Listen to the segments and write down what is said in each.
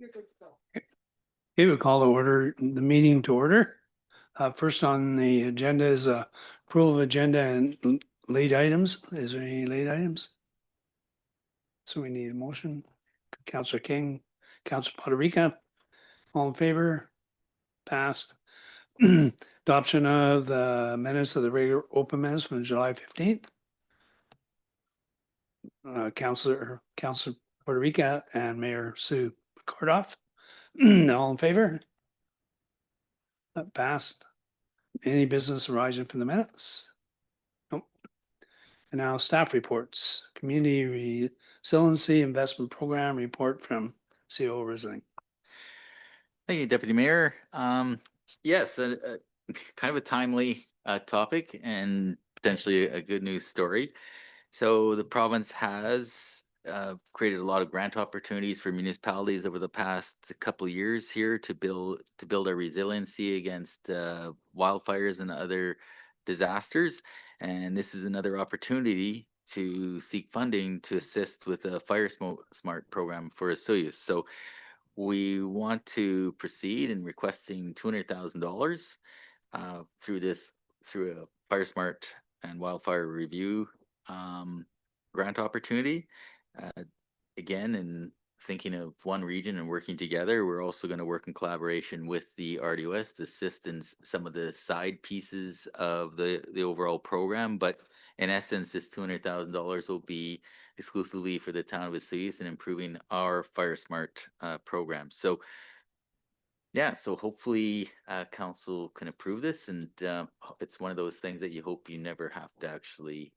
Okay, we'll call the meeting to order. First on the agenda is approval of agenda and late items. Is there any late items? So we need a motion. Councillor King, Councillor Puerto Rico, all in favor? Passed. Adoption of the minutes of the regular open minutes from July 15th. Councillor Puerto Rico and Mayor Sue Cordoff. All in favor? Passed. Any business arising from the minutes? Nope. And now staff reports, Community Resiliency Investment Program report from CO Risling. Thank you, Deputy Mayor. Yes, kind of a timely topic and potentially a good news story. So the province has created a lot of grant opportunities for municipalities over the past couple of years here to build our resiliency against wildfires and other disasters. And this is another opportunity to seek funding to assist with a Fire Smart program for Osoyoos. So we want to proceed in requesting $200,000 through a Fire Smart and Wildfire Review grant opportunity. Again, in thinking of one region and working together, we're also going to work in collaboration with the RDOS to assist in some of the side pieces of the overall program. But in essence, this $200,000 will be exclusively for the town of Osoyoos and improving our Fire Smart program. So yeah, so hopefully council can approve this, and it's one of those things that you hope you never have to actually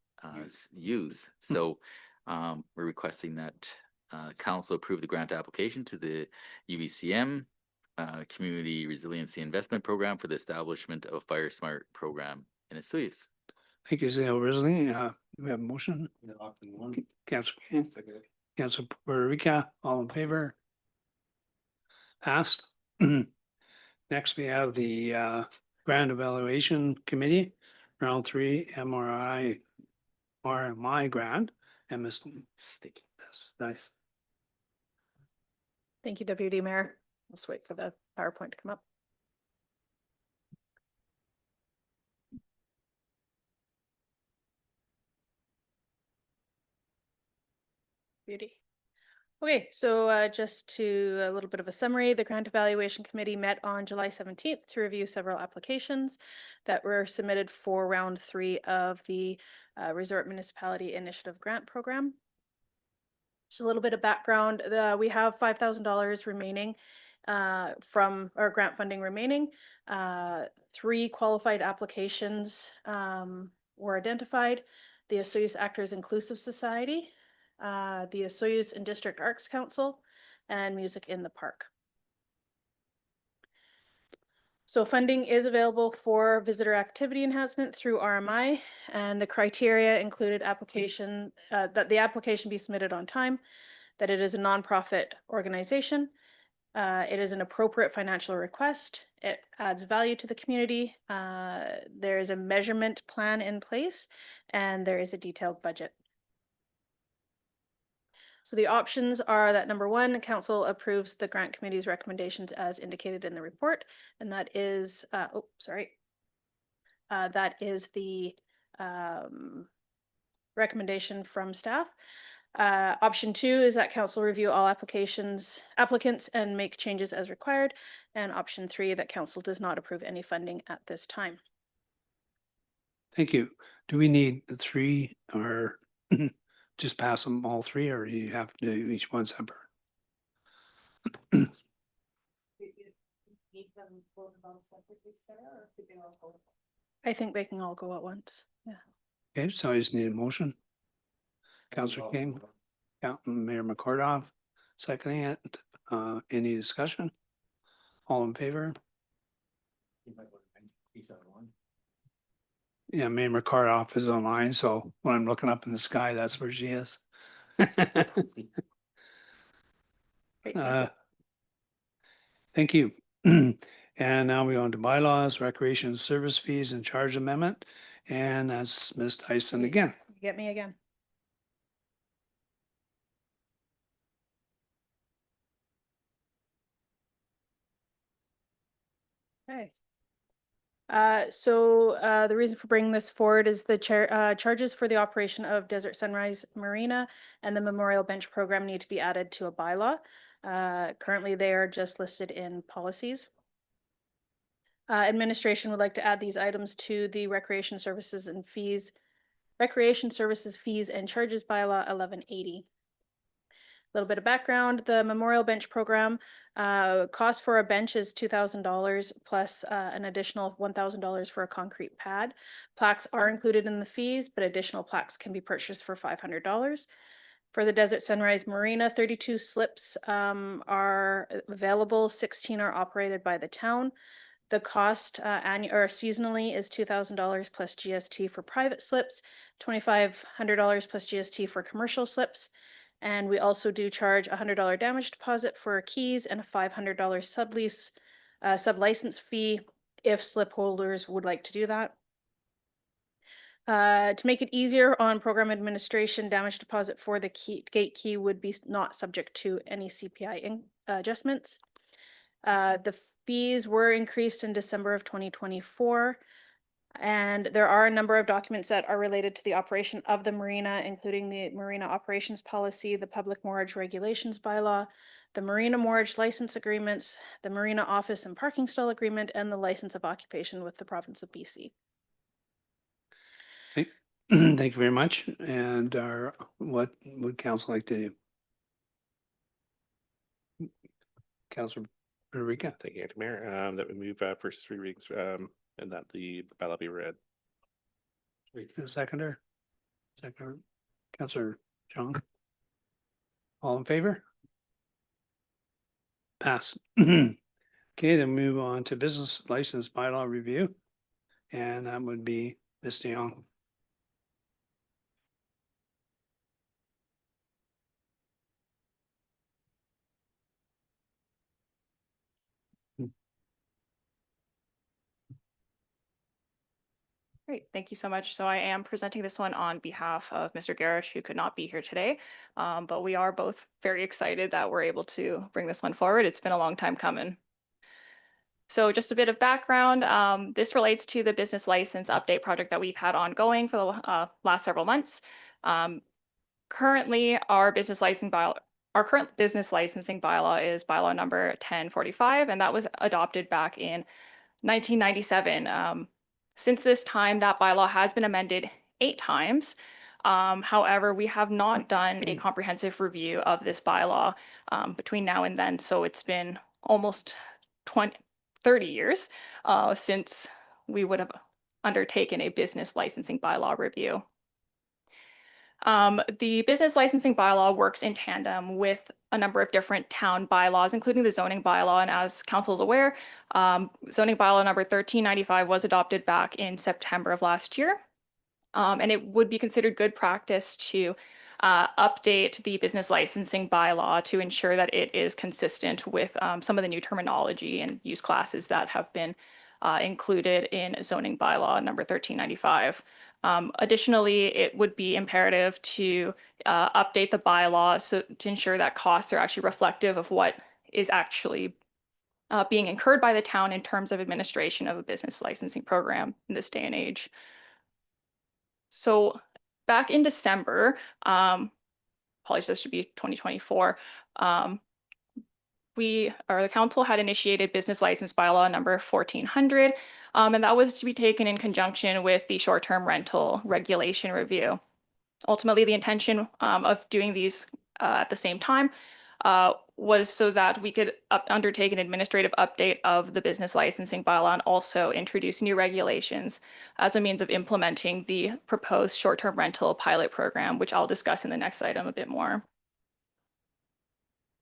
use. So we're requesting that council approve the grant application to the UVCM Community Resiliency Investment Program for the establishment of Fire Smart program in Osoyoos. Thank you, CO Risling. We have a motion. Councillor King, Councillor Puerto Rico, all in favor? Passed. Next, we have the Grant Evaluation Committee, round 3 RMI grant. And Mr. Sticky, that's nice. Thank you, Deputy Mayor. Let's wait for the PowerPoint to come up. Beauty. Okay, so just to a little bit of a summary, the Grant Evaluation Committee met on July 17th to review several applications that were submitted for round 3 of the Resort Municipality Initiative Grant Program. Just a little bit of background, we have $5,000 remaining from our grant funding remaining. 3 qualified applications were identified. The Osoyoos Actors Inclusive Society, the Osoyoos and District Arts Council, and Music in the Park. So funding is available for visitor activity enhancement through RMI, and the criteria included application that the application be submitted on time, that it is a nonprofit organization, it is an appropriate financial request, it adds value to the community, there is a measurement plan in place, and there is a detailed budget. So the options are that number 1, council approves the grant committee's recommendations as indicated in the report, and that is, that is the recommendation from staff. Option 2 is that council review all applicants and make changes as required, and option 3 that council does not approve any funding at this time. Thank you. Do we need the 3 or just pass them all 3, or do you have to do each one separate? I think they can all go at once. Yeah. Okay, so I just need a motion. Councillor King, Mayor McCordoff, seconding it. Any discussion? All in favor? Yeah, Mayor McCartoff is online, so when I'm looking up in the sky, that's where she is. Thank you. And now we go on to bylaws, recreation service fees and charge amendment. And that's Ms. Tyson again. Get me again. Okay. The reason for bringing this forward is the charges for the operation of Desert Sunrise Marina and the Memorial Bench program need to be added to a bylaw. Currently, they are just listed in policies. Administration would like to add these items to the Recreation Services Fees and Charges Bylaw 1180. A little bit of background, the Memorial Bench Program, cost for a bench is $2,000 plus an additional $1,000 for a concrete pad. Plaques are included in the fees, but additional plaques can be purchased for $500. For the Desert Sunrise Marina, 32 slips are available, 16 are operated by the town. The cost seasonally is $2,000 plus GST for private slips, $2,500 plus GST for commercial slips. And we also do charge a $100 damage deposit for keys and a $500 sublicense fee if slip holders would like to do that. To make it easier on program administration, damage deposit for the gate key would be not subject to any CPI adjustments. The fees were increased in December of 2024. And there are a number of documents that are related to the operation of the marina, including the Marina Operations Policy, the Public Moorage Regulations Bylaw, the Marina Moorage License Agreements, the Marina Office and Parking Stall Agreement, and the License of Occupation with the Province of BC. Okay. Thank you very much. And what would council like to do? Councilor Eureka. Thank you, Acting Mayor. That we move first 3 readings and that the bylaw be read. Seconder, Councilor John. All in favor? Pass. Okay, then move on to business license bylaw review. And that would be Ms. DeYoung. Great, thank you so much. So I am presenting this one on behalf of Mr. Garrett, who could not be here today. But we are both very excited that we're able to bring this one forward. It's been a long time coming. So just a bit of background, this relates to the business license update project that we've had ongoing for the last several months. Currently, our current business licensing bylaw is bylaw number 1045, and that was adopted back in 1997. Since this time, that bylaw has been amended 8 times. However, we have not done a comprehensive review of this bylaw between now and then. So it's been almost 30 years since we would have undertaken a business licensing bylaw review. The business licensing bylaw works in tandem with a number of different town bylaws, including the zoning bylaw. And as council is aware, zoning bylaw number 1395 was adopted back in September of last year. And it would be considered good practice to update the business licensing bylaw to ensure that it is consistent with some of the new terminology and use classes that have been included in zoning bylaw number 1395. Additionally, it would be imperative to update the bylaw to ensure that costs are actually reflective of what is actually being incurred by the town in terms of administration of a business licensing program in this day and age. So back in December, apologies, this should be 2024, the council had initiated business license bylaw number 1400, and that was to be taken in conjunction with the short-term rental regulation review. Ultimately, the intention of doing these at the same time was so that we could undertake an administrative update of the business licensing bylaw and also introduce new regulations as a means of implementing the proposed short-term rental pilot program, which I'll discuss in the next item a bit more.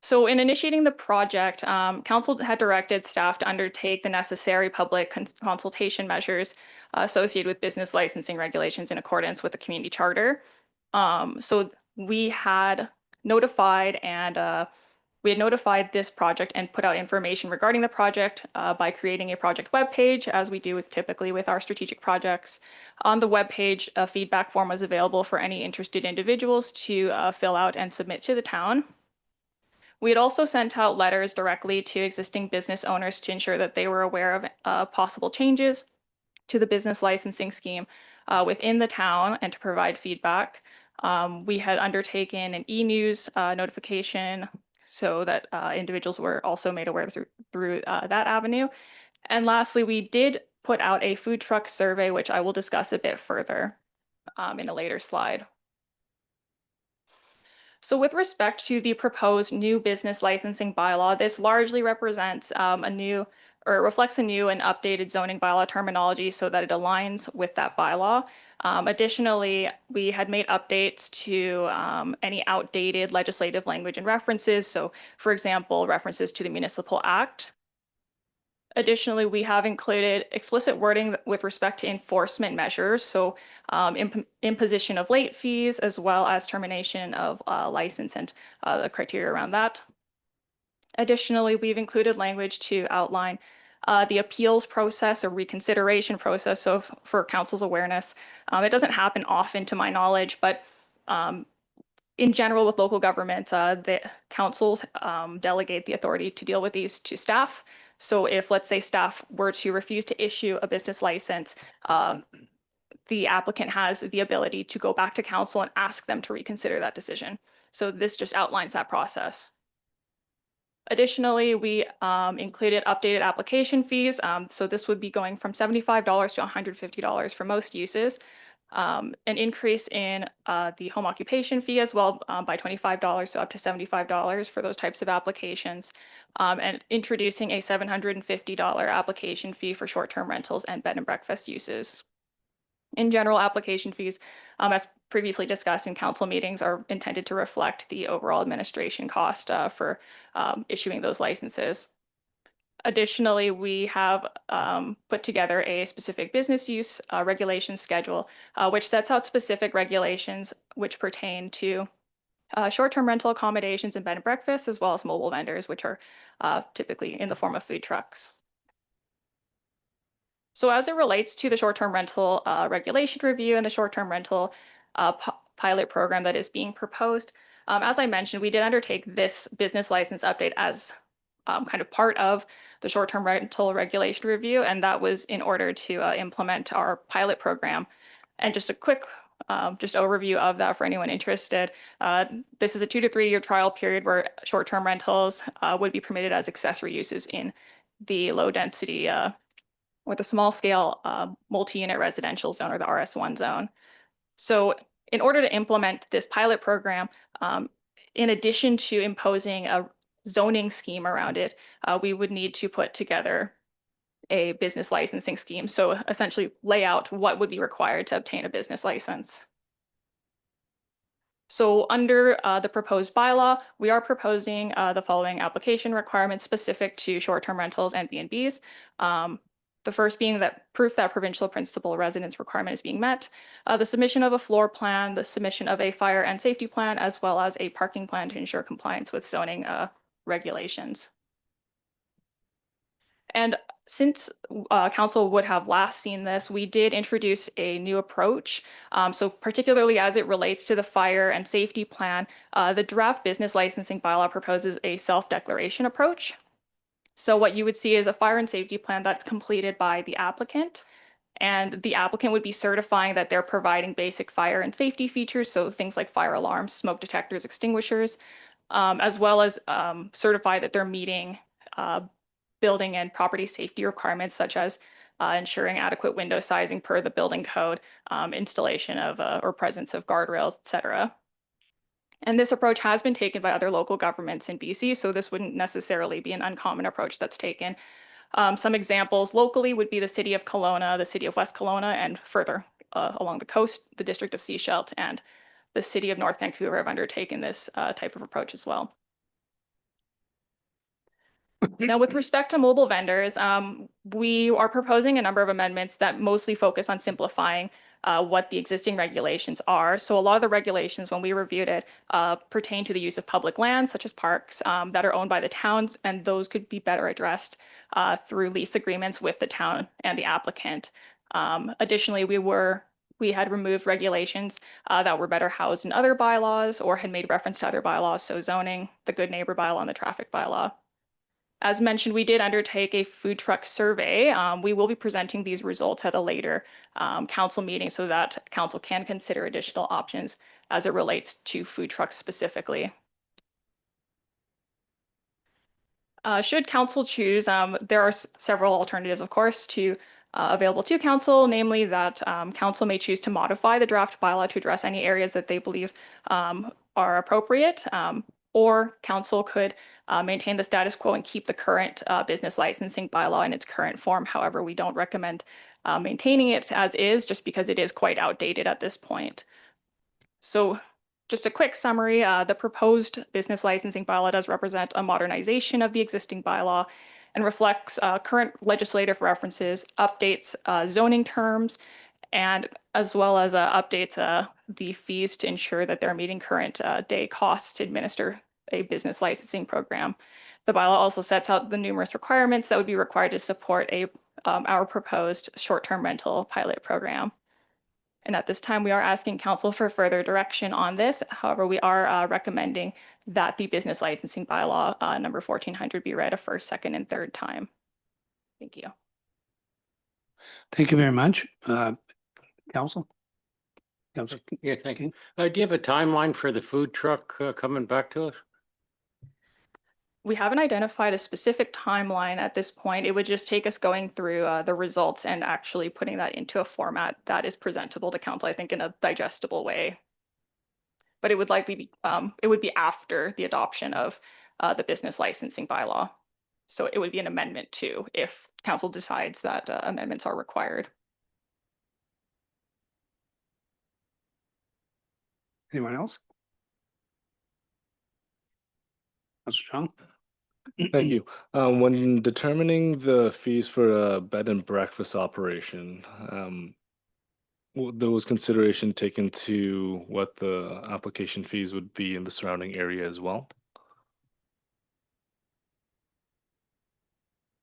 So in initiating the project, council had directed staff to undertake the necessary public consultation measures associated with business licensing regulations in accordance with the community charter. So we had notified this project and put out information regarding the project by creating a project webpage, as we do typically with our strategic projects. On the webpage, a feedback form was available for any interested individuals to fill out and submit to the town. We had also sent out letters directly to existing business owners to ensure that they were aware of possible changes to the business licensing scheme within the town and to provide feedback. We had undertaken an e-news notification so that individuals were also made aware through that avenue. And lastly, we did put out a food truck survey, which I will discuss a bit further in a later slide. So with respect to the proposed new business licensing bylaw, this largely represents reflects a new and updated zoning bylaw terminology so that it aligns with that bylaw. Additionally, we had made updates to any outdated legislative language and references. So for example, references to the Municipal Act. Additionally, we have included explicit wording with respect to enforcement measures, so imposition of late fees, as well as termination of license and the criteria around that. Additionally, we've included language to outline the appeals process or reconsideration process. So for council's awareness, it doesn't happen often to my knowledge, but in general with local government, the councils delegate the authority to deal with these to staff. So if, let's say, staff were to refuse to issue a business license, the applicant has the ability to go back to council and ask them to reconsider that decision. So this just outlines that process. Additionally, we included updated application fees. So this would be going from $75 to $150 for most uses. An increase in the home occupation fee as well by $25, so up to $75 for those types of applications, and introducing a $750 application fee for short-term rentals and bed and breakfast uses. In general, application fees, as previously discussed in council meetings, are intended to reflect the overall administration cost for issuing those licenses. Additionally, we have put together a specific business use regulation schedule, which sets out specific regulations which pertain to short-term rental accommodations and bed and breakfast, as well as mobile vendors, which are typically in the form of food trucks. So as it relates to the short-term rental regulation review and the short-term rental pilot program that is being proposed, as I mentioned, we did undertake this business license update as kind of part of the short-term rental regulation review, and that was in order to implement our pilot program. And just a quick overview of that for anyone interested. This is a 2 to 3 year trial period where short-term rentals would be permitted as accessory uses in the low density or the small scale multi-unit residential zone, or the RS1 zone. So in order to implement this pilot program, in addition to imposing a zoning scheme around it, we would need to put together a business licensing scheme. So essentially lay out what would be required to obtain a business license. So under the proposed bylaw, we are proposing the following application requirements specific to short-term rentals and B&Bs. The first being that proof that provincial principal residence requirement is being met, the submission of a floor plan, the submission of a fire and safety plan, as well as a parking plan to ensure compliance with zoning regulations. And since council would have last seen this, we did introduce a new approach. So particularly as it relates to the fire and safety plan, the draft business licensing bylaw proposes a self-declaration approach. So what you would see is a fire and safety plan that's completed by the applicant, and the applicant would be certifying that they're providing basic fire and safety features, so things like fire alarms, smoke detectors, extinguishers, as well as certify that they're meeting building and property safety requirements, such as ensuring adequate window sizing per the building code, installation of or presence of guardrails, etc. And this approach has been taken by other local governments in BC, so this wouldn't necessarily be an uncommon approach that's taken. Some examples locally would be the city of Kelowna, the city of West Kelowna, and further along the coast, the district of Sechelt and the city of North Vancouver have undertaken this type of approach as well. Now, with respect to mobile vendors, we are proposing a number of amendments that mostly focus on simplifying what the existing regulations are. So a lot of the regulations, when we reviewed it, pertain to the use of public lands, such as parks, that are owned by the towns, and those could be better addressed through lease agreements with the town and the applicant. Additionally, we were we had removed regulations that were better housed in other bylaws or had made reference to other bylaws, so zoning, the good neighbor bylaw, and the traffic bylaw. As mentioned, we did undertake a food truck survey. We will be presenting these results at a later council meeting so that council can consider additional options as it relates to food trucks specifically. Should council choose, there are several alternatives, of course, available to council, namely that council may choose to modify the draft bylaw to address any areas that they believe are appropriate, or council could maintain the status quo and keep the current business licensing bylaw in its current form. However, we don't recommend maintaining it as is, just because it is quite outdated at this point. So just a quick summary, the proposed business licensing bylaw does represent a modernization of the existing bylaw and reflects current legislative references, updates zoning terms, and as well as updates the fees to ensure that they're meeting current day costs to administer a business licensing program. The bylaw also sets out the numerous requirements that would be required to support our proposed short-term rental pilot program. And at this time, we are asking council for further direction on this. However, we are recommending that the business licensing bylaw number 1400 be read a first, second, and third time. Thank you. Thank you very much. Council? Council? Yeah, thank you. Okay. Do you have a timeline for the food truck coming back to us? We haven't identified a specific timeline at this point. It would just take us going through the results and actually putting that into a format that is presentable to council, I think, in a digestible way. But it would likely be, it would be after the adoption of the business licensing bylaw. So it would be an amendment too, if council decides that amendments are required. Anyone else? Councilor Strong? Thank you. When determining the fees for a bed and breakfast operation, there was consideration taken to what the application fees would be in the surrounding area as well?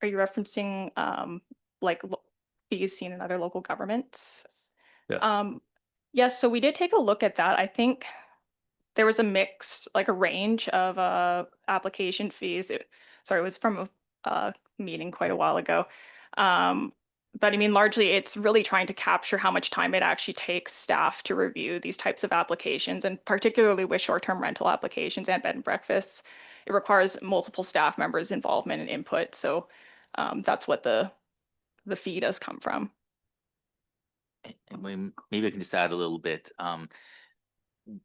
Are you referencing like fees seen in other local governments? Yes. Yes, so we did take a look at that. I think there was a mix, like a range of application fees. Sorry, it was from a meeting quite a while ago. But I mean, largely it's really trying to capture how much time it actually takes staff to review these types of applications, and particularly with short-term rental applications and bed and breakfasts, it requires multiple staff members' involvement and input. So that's what the fee does come from. And maybe I can just add a little bit.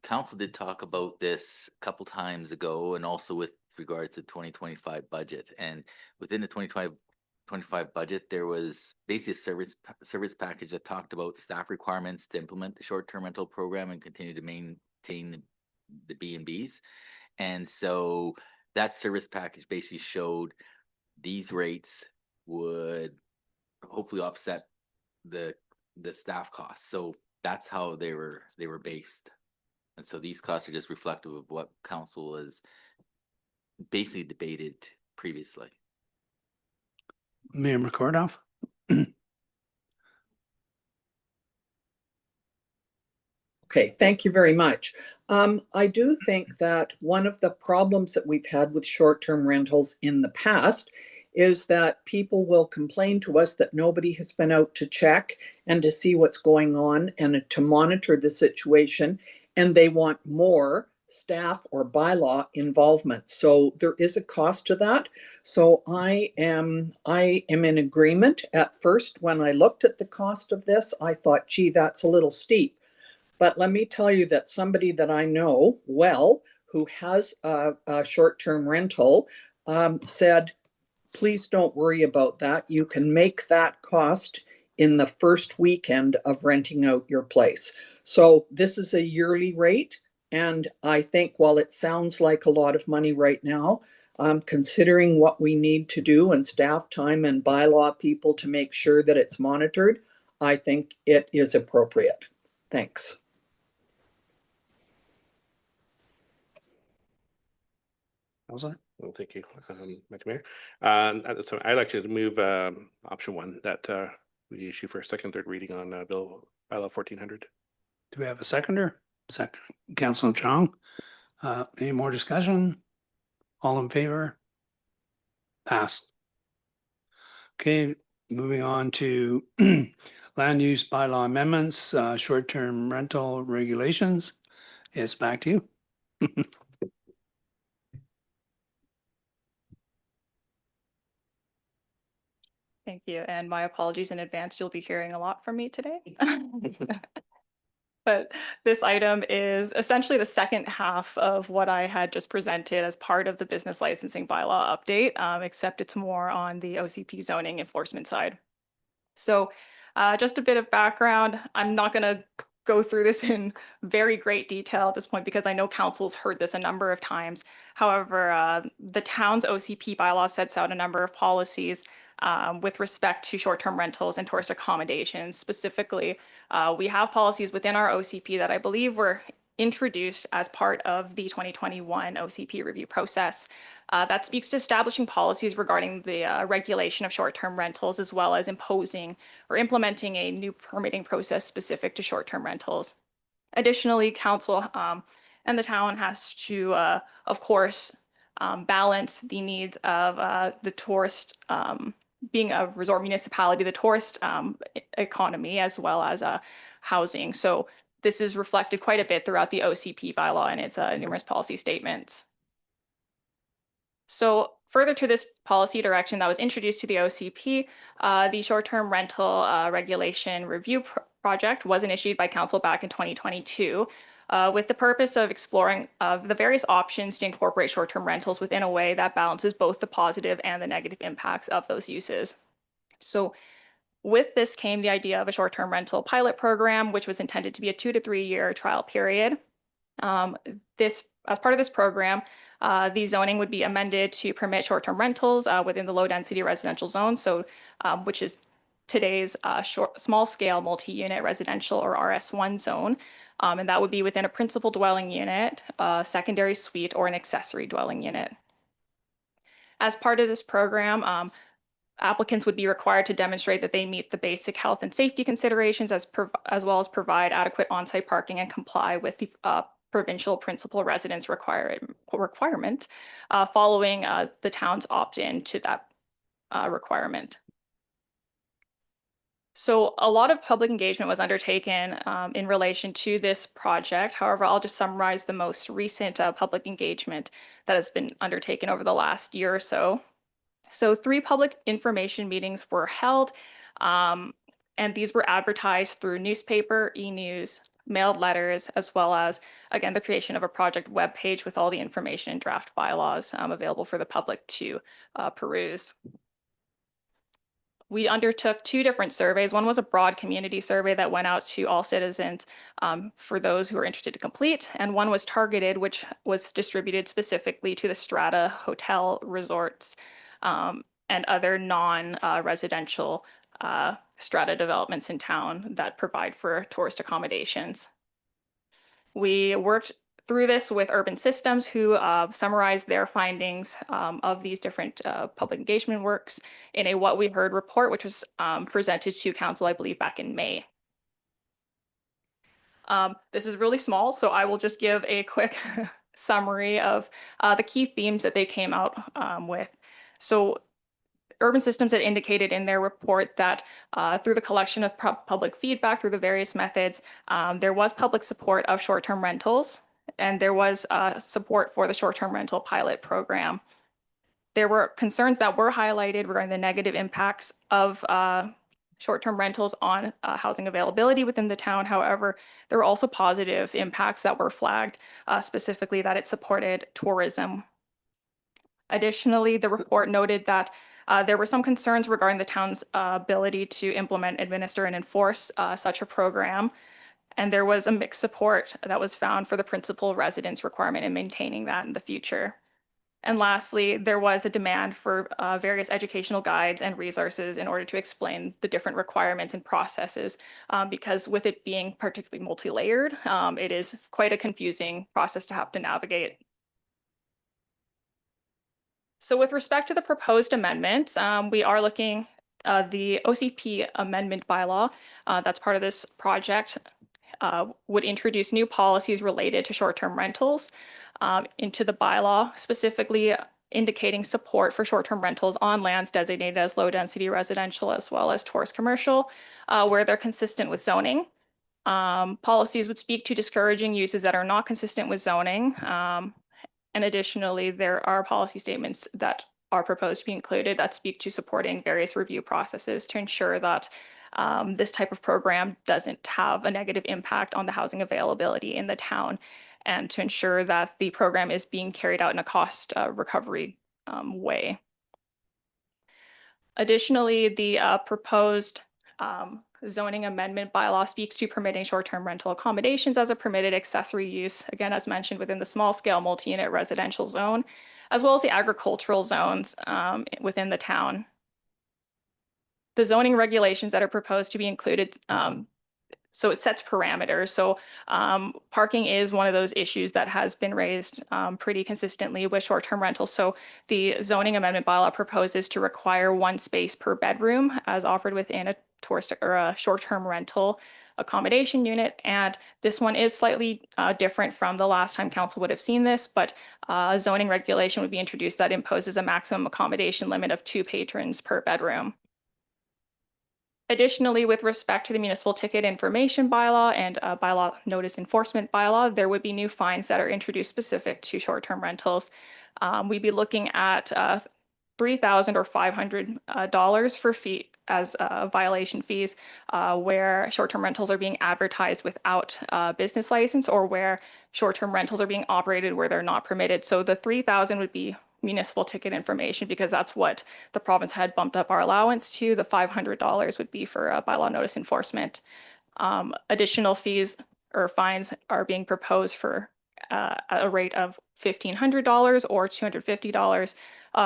Council did talk about this a couple times ago, and also with regards to the 2025 budget. And within the 2025 budget, there was basically a service package that talked about staff requirements to implement the short-term rental program and continue to maintain the B&Bs. And so that service package basically showed these rates would hopefully offset the staff costs. So that's how they were based. And so these costs are just reflective of what council has basically debated previously. Mayor McCordoff? Okay, thank you very much. I do think that one of the problems that we've had with short-term rentals in the past is that people will complain to us that nobody has been out to check and to see what's going on and to monitor the situation, and they want more staff or bylaw involvement. So there is a cost to that. So I am in agreement. At first, when I looked at the cost of this, I thought, gee, that's a little steep. But let me tell you that somebody that I know well, who has a short-term rental, said, please don't worry about that. You can make that cost in the first weekend of renting out your place. So this is a yearly rate. And I think while it sounds like a lot of money right now, considering what we need to do and staff time and bylaw people to make sure that it's monitored, I think it is appropriate. Thanks. Councilor? Well, thank you, Mr. Mayor. So I'd like to move option one, that we issue for a second, third reading on Bill bylaw 1400. Do we have a seconder? Second, Councilor Chong. Any more discussion? All in favor? Passed. Okay, moving on to land use bylaw amendments, short-term rental regulations. It's back to you. Thank you, and my apologies in advance. You'll be hearing a lot from me today. But this item is essentially the second half of what I had just presented as part of the business licensing bylaw update, except it's more on the OCP zoning enforcement side. So just a bit of background. I'm not going to go through this in very great detail at this point because I know council's heard this a number of times. However, the town's OCP bylaw sets out a number of policies with respect to short-term rentals and tourist accommodations. Specifically, we have policies within our OCP that I believe were introduced as part of the 2021 OCP review process. That speaks to establishing policies regarding the regulation of short-term rentals, as well as imposing or implementing a new permitting process specific to short-term rentals. Additionally, council and the town has to, of course, balance the needs of the tourist, being a resort municipality, the tourist economy, as well as housing. So this is reflected quite a bit throughout the OCP bylaw and its numerous policy statements. So further to this policy direction that was introduced to the OCP, the short-term rental regulation review project was initiated by council back in 2022 with the purpose of exploring the various options to incorporate short-term rentals within a way that balances both the positive and the negative impacts of those uses. So with this came the idea of a short-term rental pilot program, which was intended to be a 2 to 3 year trial period. As part of this program, the zoning would be amended to permit short-term rentals within the low-density residential zone, so which is today's small-scale multi-unit residential or RS1 zone, and that would be within a principal dwelling unit, a secondary suite, or an accessory dwelling unit. As part of this program, applicants would be required to demonstrate that they meet the basic health and safety considerations as well as provide adequate on-site parking and comply with the provincial principal residence requirement following the town's opt-in to that requirement. So a lot of public engagement was undertaken in relation to this project. However, I'll just summarize the most recent public engagement that has been undertaken over the last year or so. So 3 public information meetings were held, and these were advertised through newspaper, e-news, mailed letters, as well as, again, the creation of a project webpage with all the information and draft bylaws available for the public to peruse. We undertook 2 different surveys. One was a broad community survey that went out to all citizens for those who were interested to complete, and one was targeted, which was distributed specifically to the strata, hotel, resorts, and other non-residential strata developments in town that provide for tourist accommodations. We worked through this with Urban Systems, who summarized their findings of these different public engagement works in a What We Heard report, which was presented to council, I believe, back in May. This is really small, so I will just give a quick summary of the key themes that they came out with. So Urban Systems had indicated in their report that through the collection of public feedback through the various methods, there was public support of short-term rentals, and there was support for the short-term rental pilot program. There were concerns that were highlighted regarding the negative impacts of short-term rentals on housing availability within the town. However, there were also positive impacts that were flagged, specifically that it supported tourism. Additionally, the report noted that there were some concerns regarding the town's ability to implement, administer, and enforce such a program. And there was a mixed support that was found for the principal residence requirement and maintaining that in the future. And lastly, there was a demand for various educational guides and resources in order to explain the different requirements and processes, because with it being particularly multi-layered, it is quite a confusing process to have to navigate. So with respect to the proposed amendments, we are looking the OCP amendment bylaw that's part of this project would introduce new policies related to short-term rentals into the bylaw, specifically indicating support for short-term rentals on lands designated as low-density residential as well as tourist commercial, where they're consistent with zoning. Policies would speak to discouraging uses that are not consistent with zoning. And additionally, there are policy statements that are proposed to be included that speak to supporting various review processes to ensure that this type of program doesn't have a negative impact on the housing availability in the town, and to ensure that the program is being carried out in a cost recovery way. Additionally, the proposed zoning amendment bylaw speaks to permitting short-term rental accommodations as a permitted accessory use, again, as mentioned within the small-scale multi-unit residential zone, as well as the agricultural zones within the town. The zoning regulations that are proposed to be included, so it sets parameters. So parking is one of those issues that has been raised pretty consistently with short-term rentals. So the zoning amendment bylaw proposes to require 1 space per bedroom as offered within a tourist or a short-term rental accommodation unit. And this one is slightly different from the last time council would have seen this, but a zoning regulation would be introduced that imposes a maximum accommodation limit of 2 patrons per bedroom. Additionally, with respect to the municipal ticket information bylaw and bylaw notice enforcement bylaw, there would be new fines that are introduced specific to short-term rentals. We'd be looking at $3,000 or $500 for fee as violation fees where short-term rentals are being advertised without a business license, or where short-term rentals are being operated where they're not permitted. So the $3,000 would be municipal ticket information, because that's what the province had bumped up our allowance to. The $500 would be for bylaw notice enforcement. Additional fees or fines are being proposed for a rate of $1,500 or $250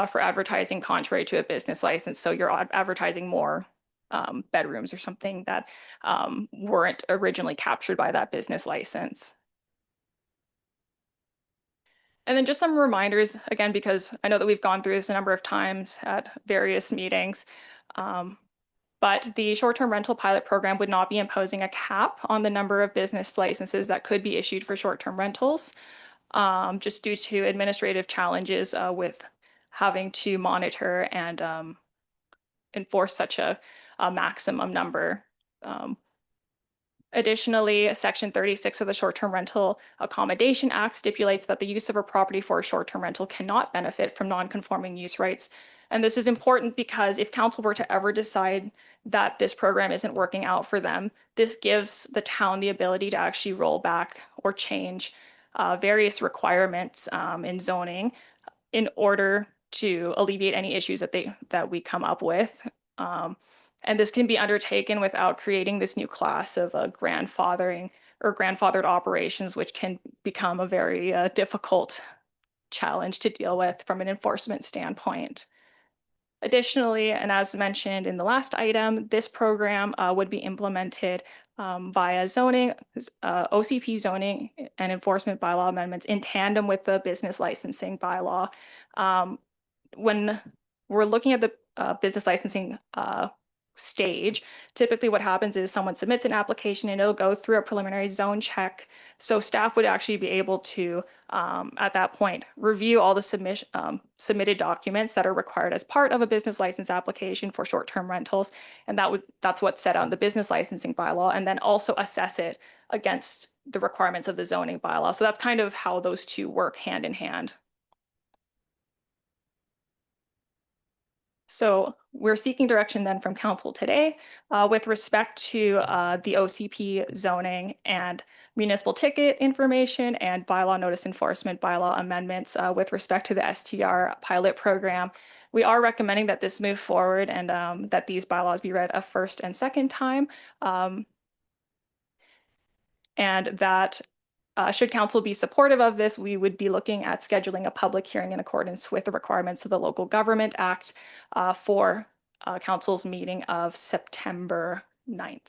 for advertising contrary to a business license. So you're advertising more bedrooms or something that weren't originally captured by that business license. And then just some reminders, again, because I know that we've gone through this a number of times at various meetings, but the short-term rental pilot program would not be imposing a cap on the number of business licenses that could be issued for short-term rentals, just due to administrative challenges with having to monitor and enforce such a maximum number. Additionally, Section 36 of the Short-Term Rental Accommodation Act stipulates that the use of a property for a short-term rental cannot benefit from non-conforming use rights. And this is important because if council were to ever decide that this program isn't working out for them, this gives the town the ability to actually roll back or change various requirements in zoning in order to alleviate any issues that we come up with. And this can be undertaken without creating this new class of grandfathering or grandfathered operations, which can become a very difficult challenge to deal with from an enforcement standpoint. Additionally, and as mentioned in the last item, this program would be implemented via zoning, OCP zoning and enforcement bylaw amendments in tandem with the business licensing bylaw. When we're looking at the business licensing stage, typically what happens is someone submits an application and it'll go through a preliminary zone check. So staff would actually be able to, at that point, review all the submitted documents that are required as part of a business license application for short-term rentals. And that's what's set out in the business licensing bylaw, and then also assess it against the requirements of the zoning bylaw. So that's kind of how those two work hand in hand. So we're seeking direction then from council today with respect to the OCP zoning and municipal ticket information and bylaw notice enforcement bylaw amendments with respect to the STR pilot program. We are recommending that this move forward and that these bylaws be read a first and second time, and that should council be supportive of this, we would be looking at scheduling a public hearing in accordance with the requirements of the Local Government Act for council's meeting of September 9th.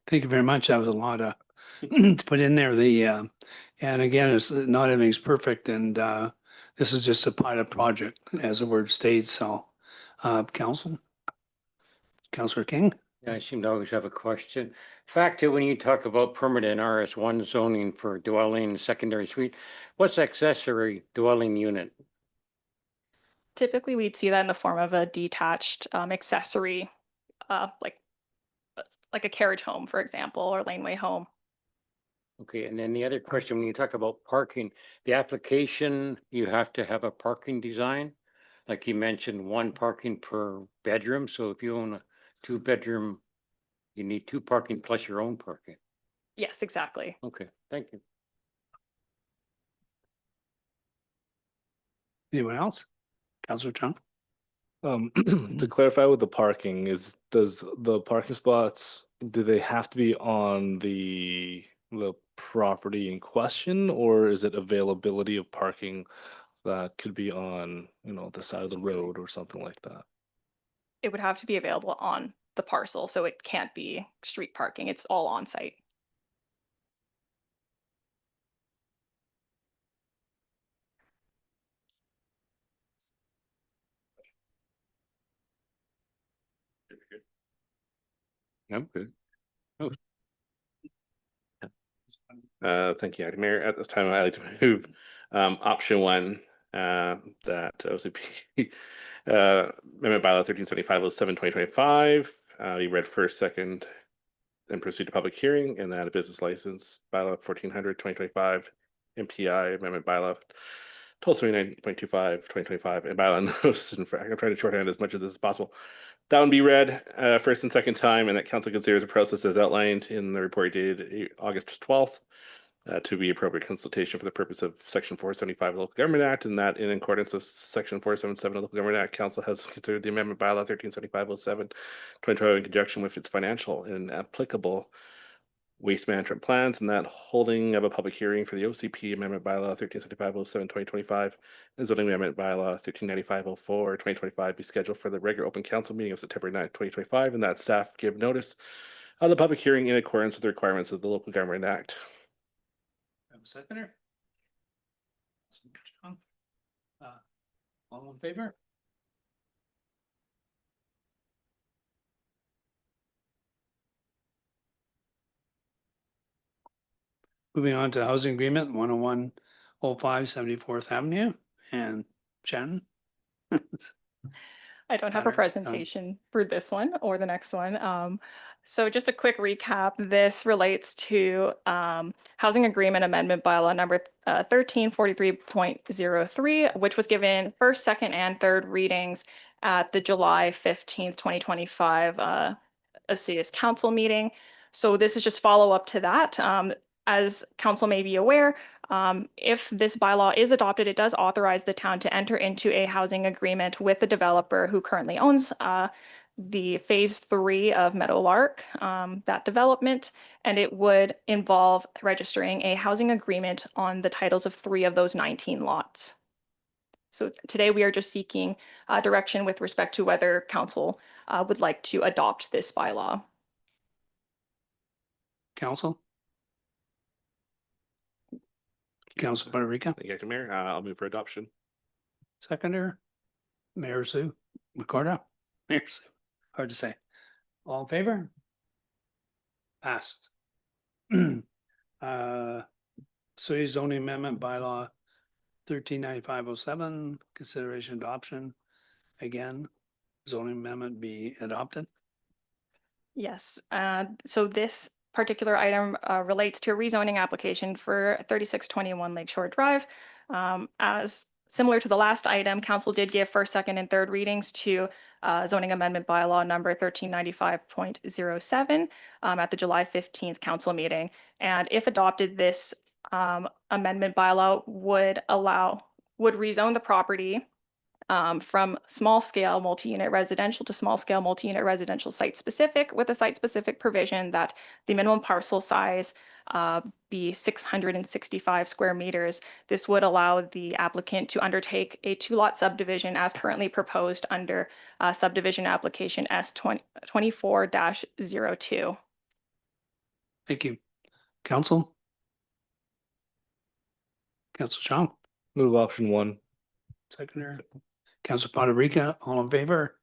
Thank you very much. That was a lot to put in there. And again, it's not everything's perfect, and this is just a pilot project, as the word states. So, council. Counselor King? Yeah, I seem to always have a question. Back to when you talk about permanent RS1 zoning for dwelling secondary suite, what's accessory dwelling unit? Typically, we'd see that in the form of a detached accessory, uh, like like a carriage home, for example, or laneway home. Okay, and then the other question, when you talk about parking, the application, you have to have a parking design? Like you mentioned, one parking per bedroom, so if you own a two-bedroom, you need two parking plus your own parking. Yes, exactly. Okay, thank you. Anyone else? Counselor Chung? To clarify with the parking, does the parking spots, do they have to be on the property in question, or is it availability of parking that could be on, the side of the road or something like that? It would have to be available on the parcel, so it can't be street parking. It's all on site. I'm good. Thank you, Acting Mayor. At this time, I'd like to move option one, that OCP Amendment Bylaw 1375/07/2025 be read first, second, and proceed to public hearing, and that a business license bylaw 1400/2025 MPI Amendment Bylaw 1279.25/2025 and bylaw notice. In fact, I'm trying to shorthand as much of this as possible. That one be read first and second time, and that council considers the process as outlined in the report dated August 12th. To be appropriate consultation for the purpose of Section 475 of the Local Government Act, and that in accordance with Section 477 of the Local Government Act, Council has considered the amendment bylaw 1375/07/2012 in conjunction with its financial and applicable waste management plans, and that holding of a public hearing for the OCP amendment bylaw 1375/07/2025 and zoning amendment bylaw 1395/04/2025 be scheduled for the regular open council meeting of September 9th, 2025, and that staff give notice of the public hearing in accordance with the requirements of the Local Government Act. Have a seconder? Chung? All in favor? Moving on to housing agreement 10105 74th Avenue and Shannon. I don't have Got a her. presentation for this one or the next one. So just a quick recap, this relates to Housing Agreement Amendment Bylaw number 1343.03, which was given first, second, and third readings at the July 15th, 2025 Associates Council meeting. So this is just follow up to that. As council may be aware, if this bylaw is adopted, it does authorize the town to enter into a housing agreement with the developer who currently owns the phase 3 of Meadowlark, that development, and it would involve registering a housing agreement on the titles of 3 of those 19 lots. So today we are just seeking direction with respect to whether council would like to adopt this bylaw. Council? Council Puerto Rico, Thank you, Acting Mayor. I'll move for adoption. seconder? Mayor Sue, McCorda? Mayor Sue, hard to say. All in favor? Passed. City zoning amendment bylaw 1395/07, consideration adoption. Again, zoning amendment be adopted. Yes, so this particular item relates to a rezoning application for 3621 Lakeshore Drive. As similar to the last item, council did give first, second, and third readings to zoning amendment bylaw number 1395.07 at the July 15th council meeting. And if adopted, this amendment bylaw would rezone the property from small scale multi-unit residential to small scale multi-unit residential site specific, with a site specific provision that the minimum parcel size be 665 square meters. This would allow the applicant to undertake a 2-lot subdivision as currently proposed under subdivision application S24-02. Thank you. Council? Council Chung, Move option 1. seconder. Council Puerto Rico, all in favor?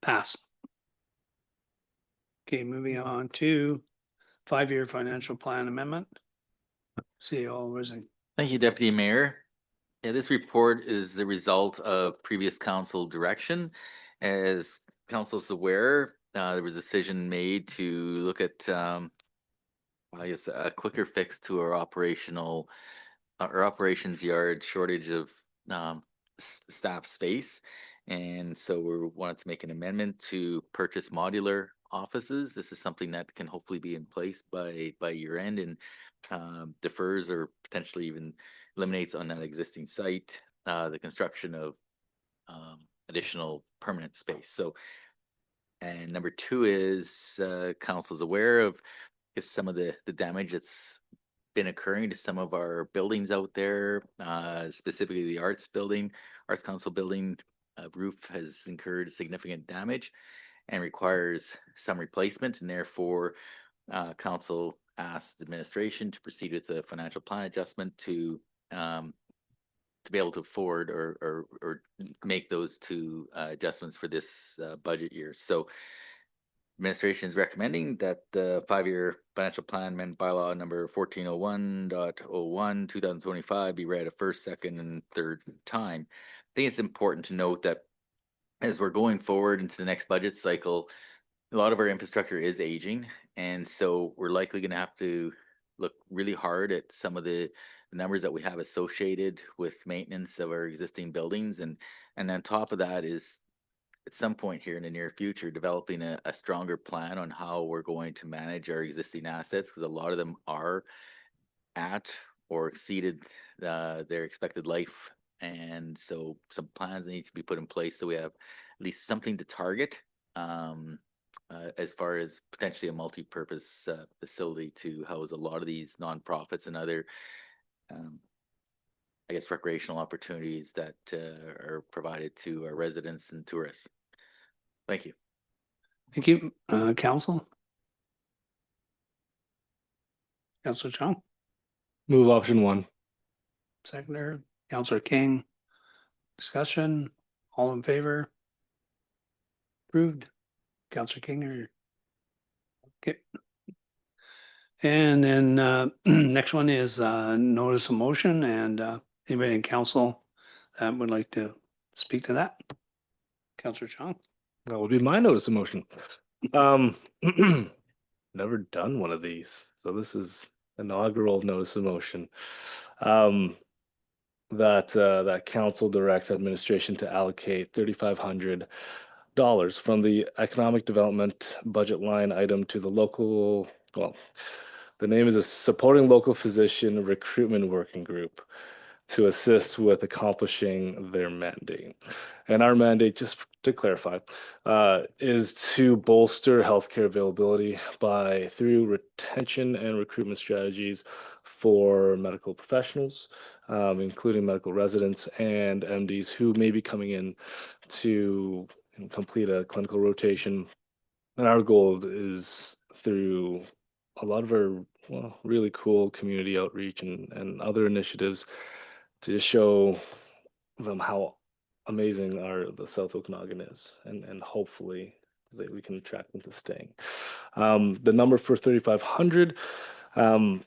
Passed. Okay, moving on to 5-year financial plan amendment. CEO Rising. Thank you, Deputy Mayor. Yeah, this report is the result of previous council direction. As council's aware, there was a decision made to look at, I guess, a quicker fix to our operations yard shortage of staff space. And so we wanted to make an amendment to purchase modular offices. This is something that can hopefully be in place by year end and defers or potentially even eliminates on that existing site the construction of additional permanent space. So, and number two is council's aware of some of the damage that's been occurring to some of our buildings out there, specifically the Arts Council building roof has incurred significant damage and requires some replacement, and therefore council asked administration to proceed with the financial plan adjustment to be able to afford or make those two adjustments for this budget year. So administration is recommending that the 5-year financial plan amendment bylaw number 1401.01 2025 be read a first, second, and third time. I think it's important to note that as we're going forward into the next budget cycle, a lot of our infrastructure is aging, and so we're likely going to have to look really hard at some of the numbers that we have associated with maintenance of our existing buildings, and on top of that is at some point here in the near future developing a stronger plan on how we're going to manage our existing assets, because a lot of them are at or exceeded their expected life, and so some plans need to be put in place so we have at least something to target as far as potentially a multi-purpose facility to house a lot of these nonprofits and other I guess recreational opportunities that are provided to our residents and tourists. Thank you. Thank you, council. Councillor Chung, Move option 1. seconder, Councillor King. Discussion, all in favor? Approved. Councillor King or? Okay. And then next one is notice of motion, and anybody in council that would like to speak to that? Councillor Chung. That would be my notice of motion. Never done one of these, so this is inaugural notice of motion. That council directs administration to allocate $3,500 from the economic development budget line item to the local, well, the name is a supporting local physician recruitment working group to assist with accomplishing their mandate. And our mandate, just to clarify, is to bolster healthcare availability through retention and recruitment strategies for medical professionals, including medical residents and MDs who may be coming in to complete a clinical rotation. And our goal is through a lot of our really cool community outreach and other initiatives to just show them how amazing the South Okanagan is, and hopefully that we can attract them to staying. The number for 3,500, all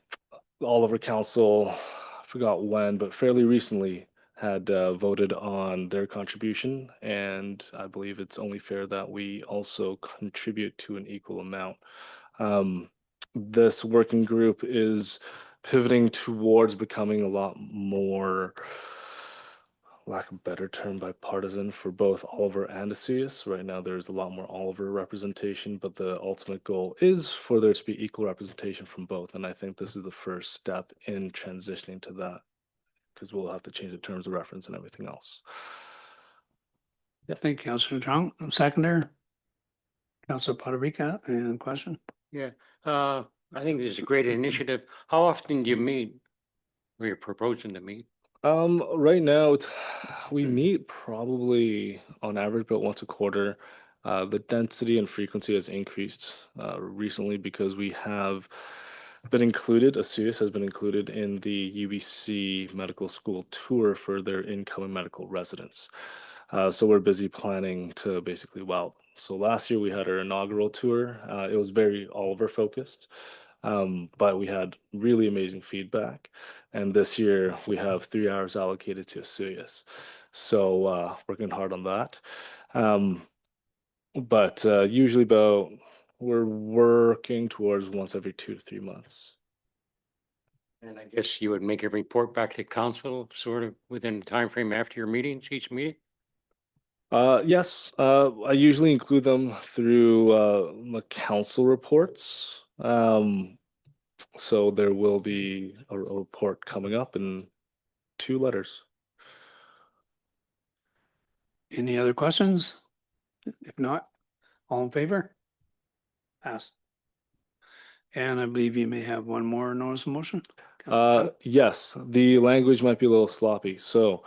over council, I forgot when, but fairly recently had voted on their contribution, and I believe it's only fair that we also contribute to an equal amount. This working group is pivoting towards becoming a lot more, lack of a better term, bipartisan for both Oliver and Osoyoos. Right now there's a lot more Oliver representation, but the ultimate goal is for there to be equal representation from both, and I think this is the first step in transitioning to that, because we'll have to change the terms of reference and everything else. Thank you, Councillor Chung. Seconder, Councillor Potterica, any question? Yeah, I think this is a great initiative. How often do you meet? Or you're proposing to meet? Right now we meet probably on average about once a quarter. The density and frequency has increased recently because we have been included, Osoyoos has been included in the UBC medical school tour for their incoming medical residents. So we're busy planning to basically, So last year we had our inaugural tour. It was very Oliver focused, but we had really amazing feedback. And this year we have 3 hours allocated to Asuyas. So working hard on that. But usually we're working towards once every 2 to 3 months. And I guess you would make a report back to council sort of within the time frame after your meetings, each meeting? Yes, I usually include them through the council reports. So there will be a report coming up in 2 letters. Any other questions? If not, all in favor? Passed. And I believe you may have one more notice of motion. Yes, the language might be a little sloppy, so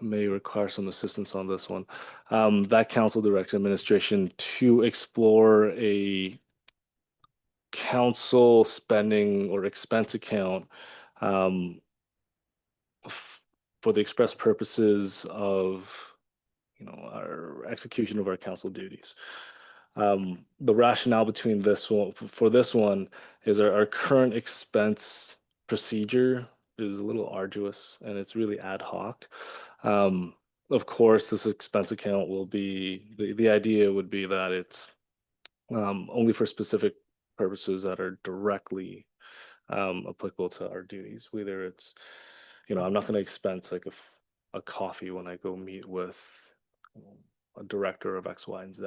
I may require some assistance on this one. That council directs administration to explore a council spending or expense account for the express purposes of our execution of our council duties. The rationale between this one for this one is our current expense procedure is a little arduous and it's really ad hoc. Of course, this expense account will be the idea would be that it's only for specific purposes that are directly applicable to our duties. Whether it's, I'm not going to expense like a coffee when I go meet with a director of X, Y, and Z.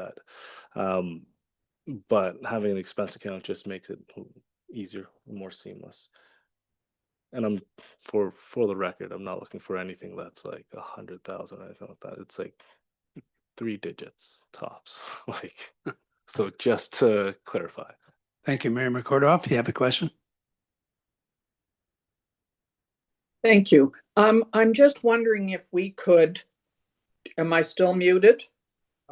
But having an expense account just makes it easier, more seamless. And I'm for the record, I'm not looking for anything that's like 100,000 or anything like that. It's like 3 digits tops. Like, so just to clarify. Thank you, Mayor McCordoff. You have a question? Thank you. I'm just wondering if we could, am I still muted?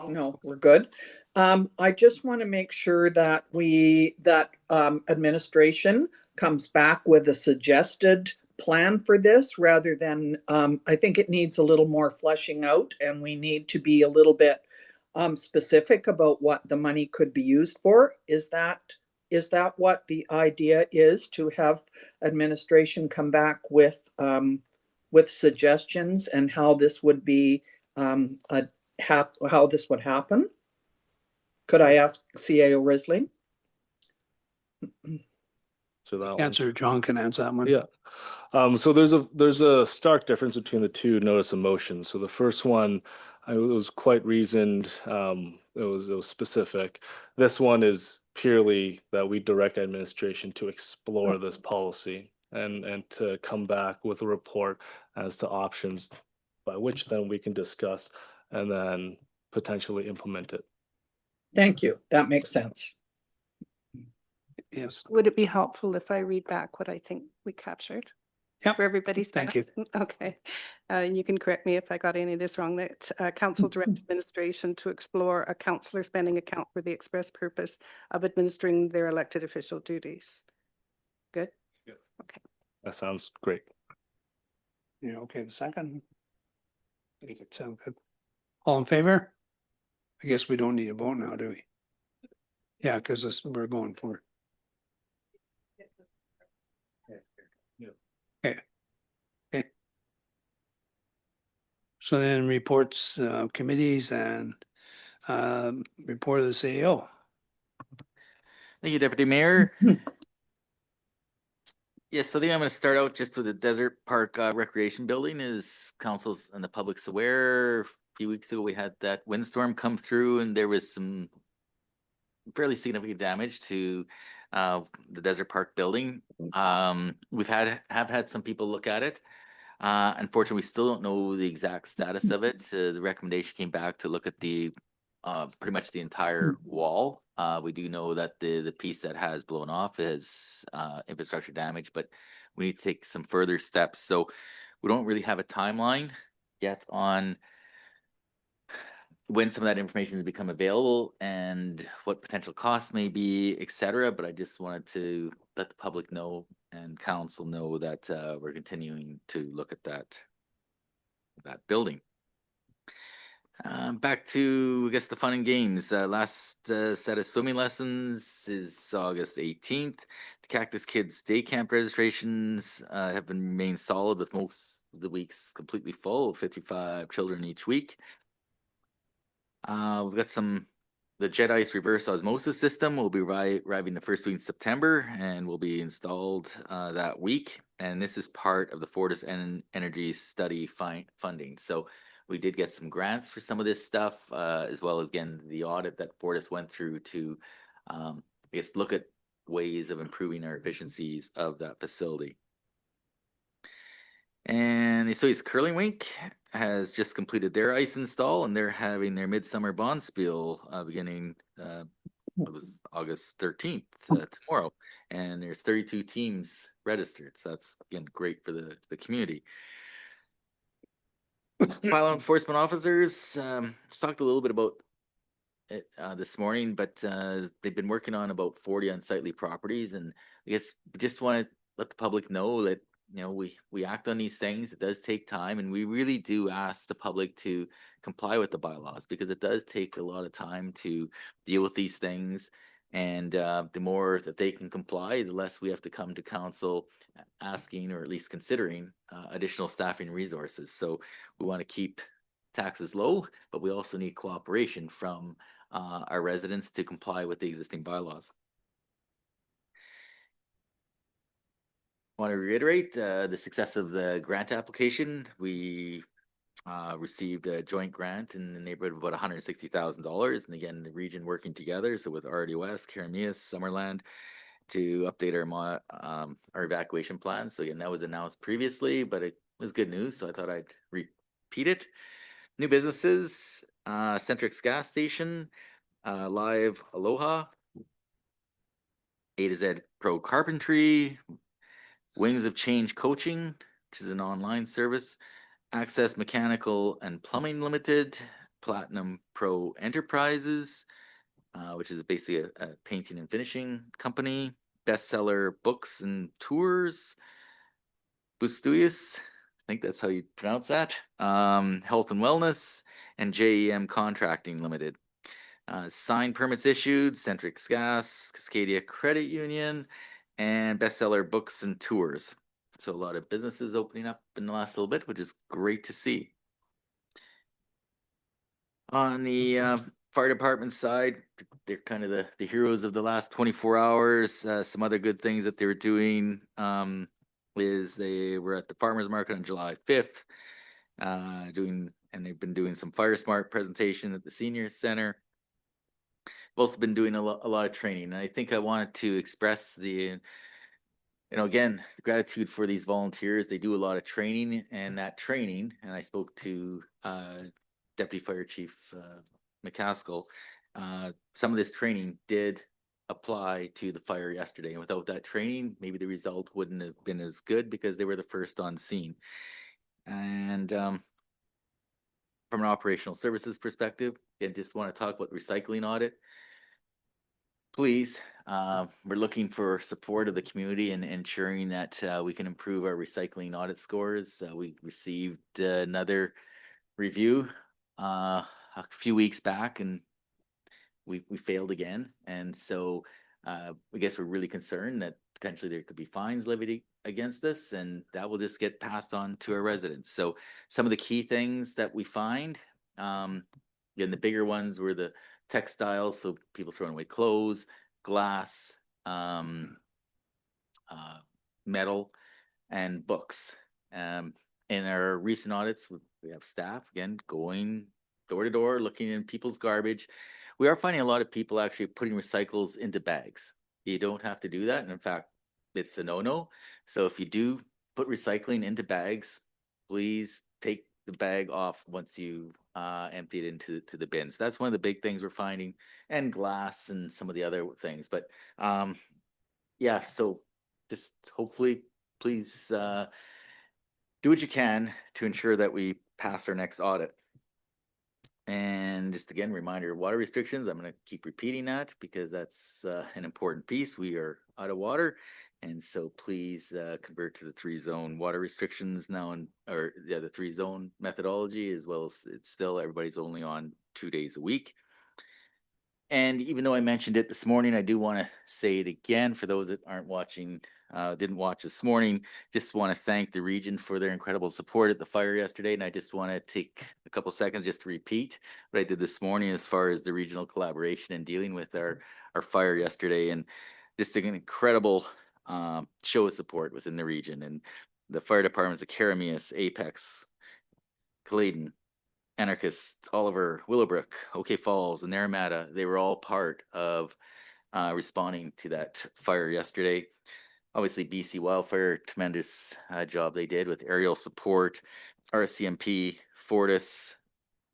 No, we're good. I just want to make sure that administration comes back with a suggested plan for this rather than, I think it needs a little more fleshing out and we need to be a little bit specific about what the money could be used for. Is that what the idea is, to have administration come back with suggestions and how this would be how this would happen? Could I ask CAO Risling? So that one. Answer, John can answer that one. Yeah. So there's a stark difference between the 2 notice of motion. So the first one, it was quite reasoned. It was specific. This one is purely that we direct administration to explore this policy and to come back with a report as to options by which then we can discuss and then potentially implement it. Thank you. That makes sense. Yes, Would it be helpful if I read back what I think we captured? Yep. For everybody's Thank you. benefit? Okay. And you can correct me if I got any of this wrong, that council direct administration to explore a councillor spending account for the express purpose of administering their elected official duties. Good? Yeah. Okay. That sounds great. Yeah, okay, the second. Sound good. All in favor? I guess we don't need a vote now, do we? Yeah, because we're going for. Okay. Okay. So then reports, committees and report of the CEO. Thank you, Deputy Mayor. Yes, so I think I'm going to start out just with the Desert Park Recreation Building. As councils and the public's aware, a few weeks ago we had that windstorm come through and there was some fairly significant damage to the Desert Park building. We've have had some people look at it. Unfortunately, we still don't know the exact status of it. The recommendation came back to look at the pretty much the entire wall. We do know that the piece that has blown off is infrastructure damage, but we need to take some further steps. So we don't really have a timeline yet on when some of that information has become available and what potential costs may be, et cetera. But I just wanted to let the public know and council know that we're continuing to look at that building. Back to, I guess, the fun and games. Last set of swimming lessons is August 18th. The Cactus Kids Day Camp registrations have been remained solid, with most of the weeks completely full, 55 children each week. We've got the Jet Ice reverse osmosis system will be arriving the first week in September and will be installed that week. And this is part of the Fortis Energy Study funding. So we did get some grants for some of this stuff, as well as, again, the audit that Fortis went through to, I guess, look at ways of improving our efficiencies of that facility. And the Soyuz Curling Rink has just completed their ice install, and they're having their midsummer bonspiel beginning. It was August 13th, tomorrow, and there's 32 teams registered. So that's, again, great for the community. Bylaw enforcement officers, just talked a little bit about it this morning, but they've been working on about 40 unsightly properties, and I guess we just want to let the public know that, you know, we act on these things. It does take time, and we really do ask the public to comply with the bylaws, because it does take a lot of time to deal with these things. And the more that they can comply, the less we have to come to council asking, or at least considering, additional staffing resources. So we want to keep taxes low, but we also need cooperation from our residents to comply with the existing bylaws. Want to reiterate the success of the grant application. We received a joint grant in the neighborhood of about $160,000, and again, the region working together, so with RDOS, Karameas, Summerland, to update our evacuation plan. So again, that was announced previously, but it was good news, so I thought I'd repeat it. New businesses, Centrix gas station, Live Aloha, A to Z Pro Carpentry, Wings of Change Coaching, which is an online service, Access Mechanical and Plumbing Limited, Platinum Pro Enterprises, which is basically a painting and finishing company, Bestseller Books and Tours, Bustuyas, I think that's how you pronounce that, Health and Wellness, and JEM Contracting Limited. Sign permits issued, Centrix Gas, Cascadia Credit Union, and Bestseller Books and Tours. So a lot of businesses opening up in the last little bit, which is great to see. On the fire department side, they're kind of the heroes of the last 24 hours. Some other good things that they were doing is they were at the farmers market on July 5th, and they've been doing some Fire Smart presentation at the senior center. We've also been doing a lot of training, and I think I wanted to express the, again, gratitude for these volunteers. They do a lot of training, and that training, and I spoke to Deputy Fire Chief McCaskill, some of this training did apply to the fire yesterday, and without that training, maybe the result wouldn't have been as good, because they were the first on scene. And from an operational services perspective, I just want to talk about the recycling audit. Please, we're looking for support of the community and ensuring that we can improve our recycling audit scores. We received another review a few weeks back, and we failed again. And so I guess we're really concerned that potentially there could be fines levied against us, and that will just get passed on to our residents. So some of the key things that we find, and the bigger ones were the textiles, so people throwing away clothes, glass, metal, and books. In our recent audits, we have staff, again, going door to door, looking in people's garbage. We are finding a lot of people actually putting recycles into bags. You don't have to do that, and in fact, it's a no-no. So if you do put recycling into bags, please take the bag off once you empty it into the bins. That's one of the big things we're finding, and glass and some of the other things. But yeah, so just hopefully, please do what you can to ensure that we pass our next audit. And just again, reminder, water restrictions, I'm going to keep repeating that because that's an important piece. We are out of water, And so please convert to the 3-zone water restrictions now, the 3-zone methodology, as well as it's still everybody's only on 2 days a week. And even though I mentioned it this morning, I do want to say it again for those that aren't watching, didn't watch this morning. Just want to thank the region for their incredible support at the fire yesterday. And I just want to take a couple seconds just to repeat what I did this morning as far as the regional collaboration and dealing with our fire yesterday. And just an incredible show of support within the region. And the fire departments of Karamias, Apex, Caledon, Anarchist, Oliver, Willowbrook, OK Falls, and Naramata, they were all part of responding to that fire yesterday. Obviously, BC Wildfire, tremendous job they did with aerial support, RCMP, Fortis,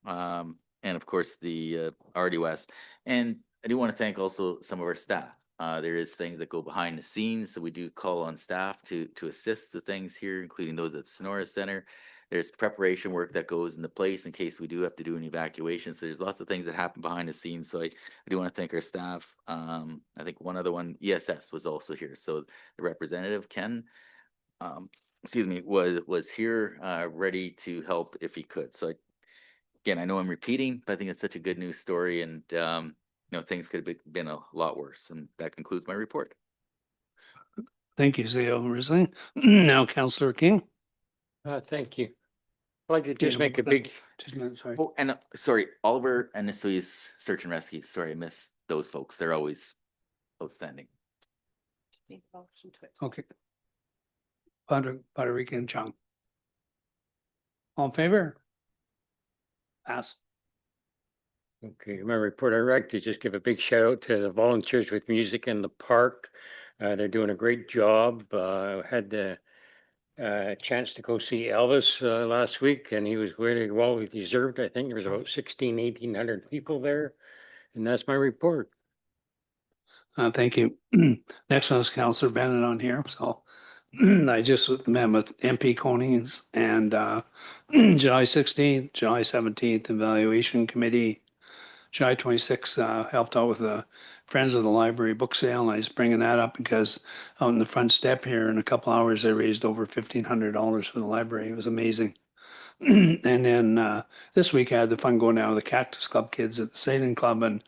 and of course the RD West. And I do want to thank also some of our staff. There is things that go behind the scenes, so we do call on staff to assist the things here, including those at Sonora Center. There's preparation work that goes into place in case we do have to do an evacuation. So there's lots of things that happen behind the scenes. So I do want to thank our staff. I think one other one, ESS, was also here. So the representative, Ken, was here ready to help if he could. So again, I know I'm repeating, but I think it's such a good news story, and things could have been a lot worse. And that concludes my report. Thank you, Zio Risley. Now, Councillor King. Thank you. I'd like to just make a big, Just a minute, sorry. Oh, and sorry, Oliver and Nisui's Search and Rescue. Sorry, I missed those folks. They're always outstanding. Okay. Puerto Rican Chung. All in favor? Pass. okay, my report, I'd like to just give a big shout out to the volunteers with music in the park. They're doing a great job. Had the chance to go see Elvis last week, and he was really well deserved. I think there was about 1,800 people there, and that's my report. Thank you. Next one is Councillor Bennett on here. So I just met with MP Conings and July 16th, July 17th, evaluation committee. July 26th, helped out with the Friends of the Library book sale. And I was bringing that up because out in the front step here in a couple hours, they raised over $1,500 for the library. It was amazing. And then this week I had the fun going down with the Cactus Club kids at the sailing club, and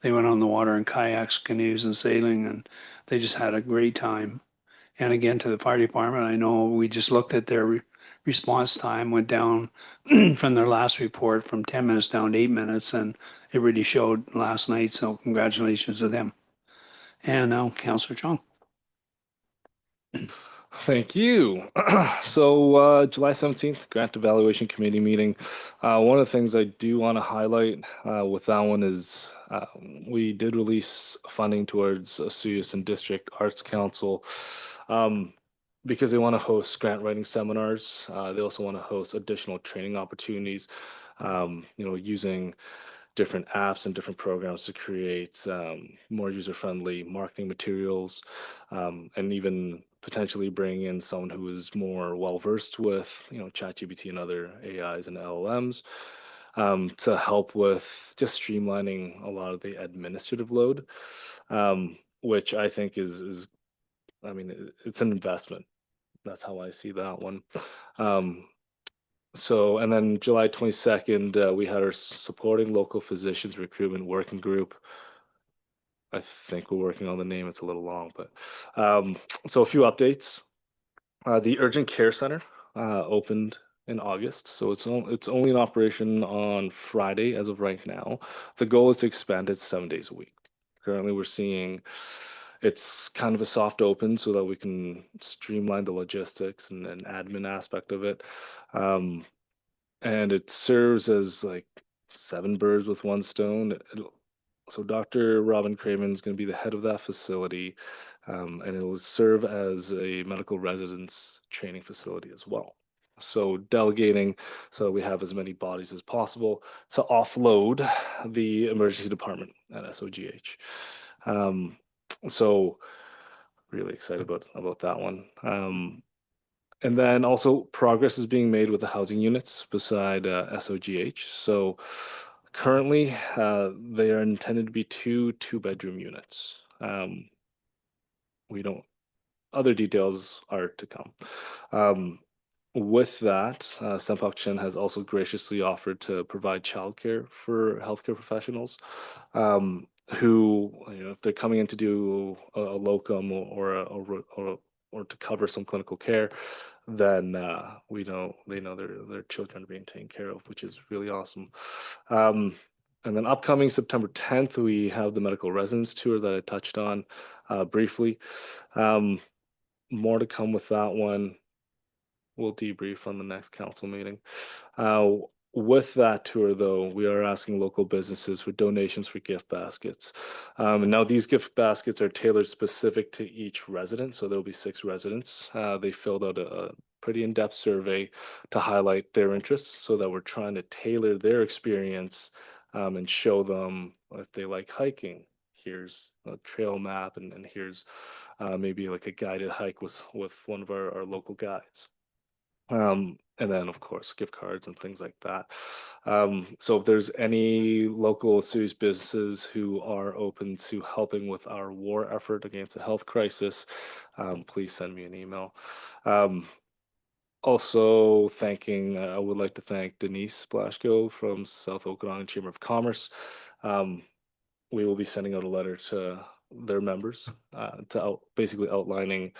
they went on the water in kayaks, canoes, and sailing, and they just had a great time. And again, to the fire department, I know we just looked at their response time, went down from their last report from 10 minutes down to 8 minutes, and it really showed last night. So congratulations to them. And now, Councillor Chong. Thank you. So July 17th, grant evaluation committee meeting. One of the things I do want to highlight with that one is we did release funding towards Osoyoos and District Arts Council because they want to host grant writing seminars. They also want to host additional training opportunities, using different apps and different programs to create more user-friendly marketing materials, and even potentially bring in someone who is more well-versed with, ChatGPT and other AIs and LLMs to help with just streamlining a lot of the administrative load, which I think is, it's an investment. That's how I see that one. So, and then July 22nd, we had our supporting local physicians recruitment working group. I think we're working on the name. It's a little long, but so a few updates. The urgent care center opened in August, so it's only in operation on Friday as of right now. The goal is to expand it 7 days a week. Currently, we're seeing it's kind of a soft open so that we can streamline the logistics and admin aspect of it. And it serves as like 7 birds with 1 stone. So Dr. Robin Craven is going to be the head of that facility, and it will serve as a medical residence training facility as well. So delegating so that we have as many bodies as possible to offload the emergency department at SOGH. So really excited about that one. And then also progress is being made with the housing units beside SOGH. So currently they are intended to be 2 2-bedroom units. We don't other details are to come. With that, Senpak Chen has also graciously offered to provide childcare for healthcare professionals who, if they're coming in to do a locum or to cover some clinical care, then they know their children are being taken care of, which is really awesome. And then upcoming September 10th, we have the medical residence tour that I touched on briefly. More to come with that one. We'll debrief on the next council meeting. With that tour, though, we are asking local businesses for donations for gift baskets. And now these gift baskets are tailored specific to each resident, so there'll be 6 residents. They filled out a pretty in-depth survey to highlight their interests, so that we're trying to tailor their experience and show them if they like hiking. Here's a trail map, and here's maybe like a guided hike with one of our local guides. And then, of course, gift cards and things like that. So if there's any local Osoyoos businesses who are open to helping with our war effort against a health crisis, please send me an email. Also I would like to thank Denise Blaschko from South Okanagan Chamber of Commerce. We will be sending out a letter to their members basically outlining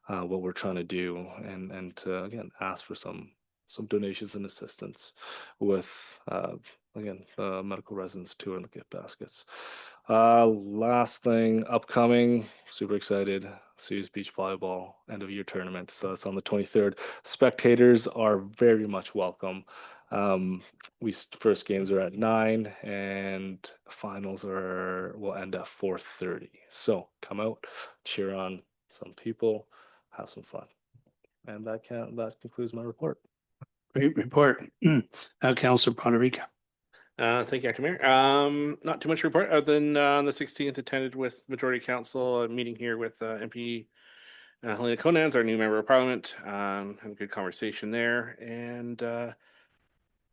what we're trying to do and to, again, ask for some donations and assistance with again, the medical residence tour and the gift baskets. Last thing upcoming, super excited, Osoyoos Beach Volleyball end of year tournament. So it's on the 23rd. Spectators are very much welcome. First games are at 9 and finals will end at 4:30. So come out, cheer on some people, have some fun. And that concludes my report. Great report. Councilor Pontorica. Thank you, Acting Mayor. Not too much to report other than on the 16th attended with Majority Council, a meeting here with MP Helena Conans, our new member of Parliament. Had a good conversation there. And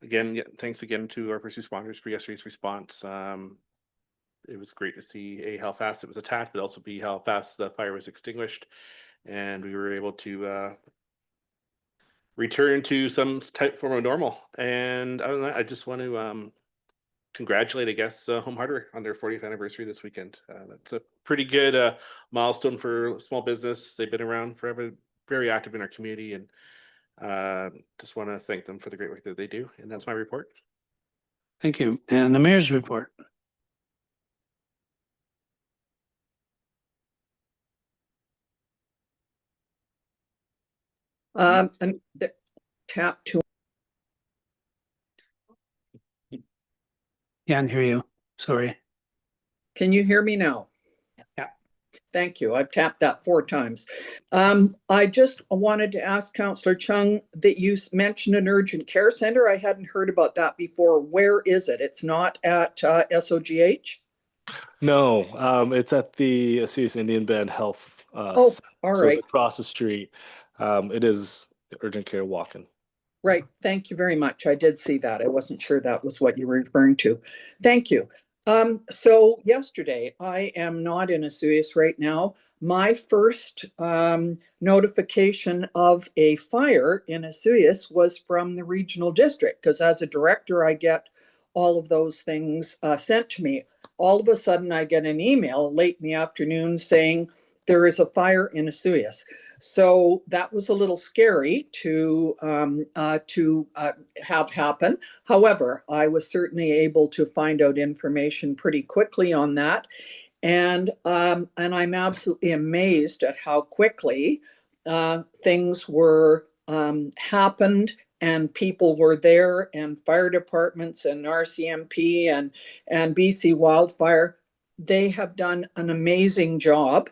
again, thanks again to our first responders for yesterday's response. It was great to see how fast it was attacked, but also how fast the fire was extinguished. And we were able to return to some type form of normal. And other than that, I just want to congratulate, I guess, Home Hardware on their 40th anniversary this weekend. That's a pretty good milestone for small business. They've been around forever, very active in our community, and just want to thank them for the great work that they do. And that's my report. Thank you. And the mayor's report. And tap to. Can't hear you. Sorry. Can you hear me now? Yeah. Thank you. I've tapped that 4 times. I just wanted to ask Councillor Chung that you mentioned an urgent care center. I hadn't heard about that before. Where is it? It's not at SOGH? No, it's at the Osoyoos Indian Band Health. All so right. it's across the street. It is urgent care walk-in. Right. Thank you very much. I did see that. I wasn't sure that was what you were referring to. Thank you. So yesterday, I am not in Osoyoos right now. My first notification of a fire in Osoyoos was from the regional district, because as a director, I get all of those things sent to me. All of a sudden, I get an email late in the afternoon saying there is a fire in Osoyoos. So that was a little scary to have happen. However, I was certainly able to find out information pretty quickly on that. And I'm absolutely amazed at how quickly things were happened, and people were there, and fire departments and RCMP and BC Wildfire. They have done an amazing job.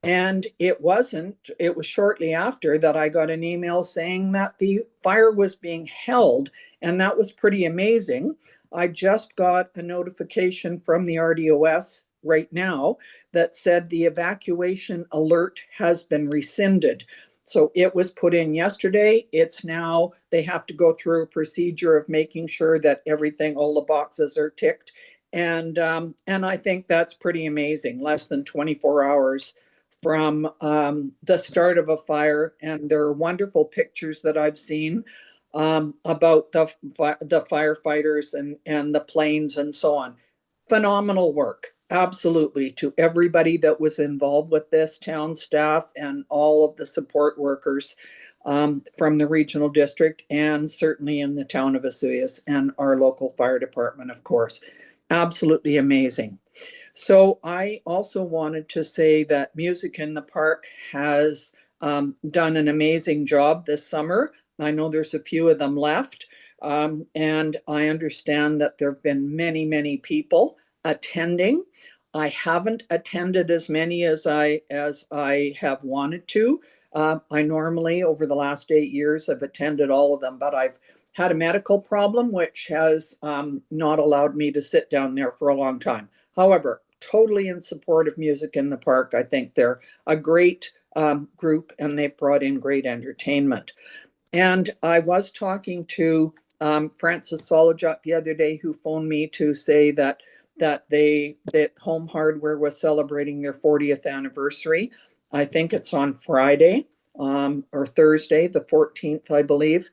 And it was shortly after that I got an email saying that the fire was being held, and that was pretty amazing. I just got a notification from the RDOS right now that said the evacuation alert has been rescinded. So it was put in yesterday. It's now, they have to go through a procedure of making sure that all the boxes are ticked. And I think that's pretty amazing. Less than 24 hours from the start of a fire, and there are wonderful pictures that I've seen about the firefighters and the planes and so on. Phenomenal work, absolutely, to everybody that was involved with this, town staff and all of the support workers from the regional district and certainly in the town of Vesuvius and our local fire department, of course. Absolutely amazing. So I also wanted to say that Music in the Park has done an amazing job this summer. I know there's a few of them left. And I understand that there have been many, many people attending. I haven't attended as many as I have wanted to. I normally, over the last 8 years, have attended all of them, but I've had a medical problem, which has not allowed me to sit down there for a long time. However, totally in support of Music in the Park. I think they're a great group and they've brought in great entertainment. And I was talking to Francis Solojuk the other day, who phoned me to say that Home Hardware was celebrating their 40th anniversary. I think it's on Friday or Thursday, the 14th, I believe.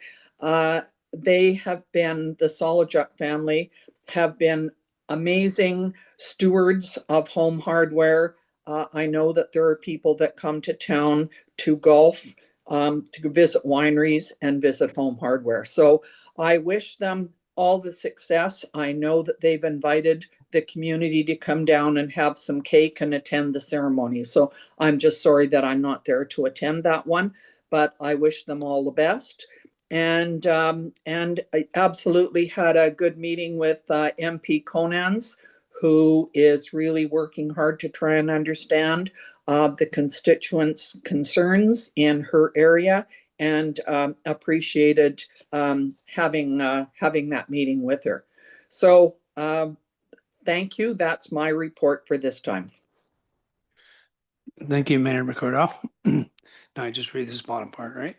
They have been, the Solojuk family have been amazing stewards of Home Hardware. I know that there are people that come to town to golf, to visit wineries and visit Home Hardware. So I wish them all the success. I know that they've invited the community to come down and have some cake and attend the ceremony. So I'm just sorry that I'm not there to attend that one, but I wish them all the best. And I absolutely had a good meeting with MP Conans, who is really working hard to try and understand the constituents' concerns in her area, and appreciated having that meeting with her. So thank you. That's my report for this time. Thank you, Mayor McCurdoff. Now I just read this bottom part, right?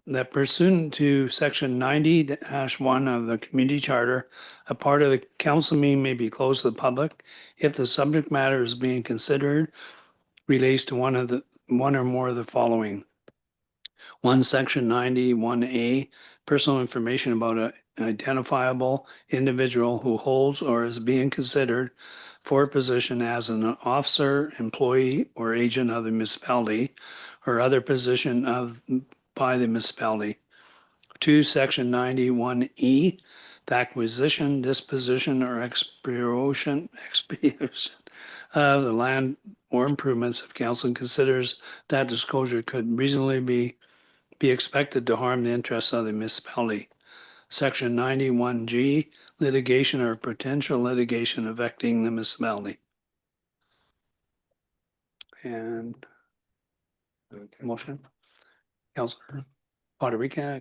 That pursuant to section 90-1 of the community charter, a part of the council meeting may be closed to the public if the subject matter is being considered relates to one or more of the following. 1, section 90-1A, personal information about an identifiable individual who holds or is being considered for a position as an officer, employee, or agent of the municipality or other position by the municipality. 2, section 91E, the acquisition, disposition, or expropriation of the land or improvements if council considers that disclosure could reasonably be expected to harm the interests of the municipality. Section 91G, litigation or potential litigation affecting the municipality. And motion, Councilor Poderica,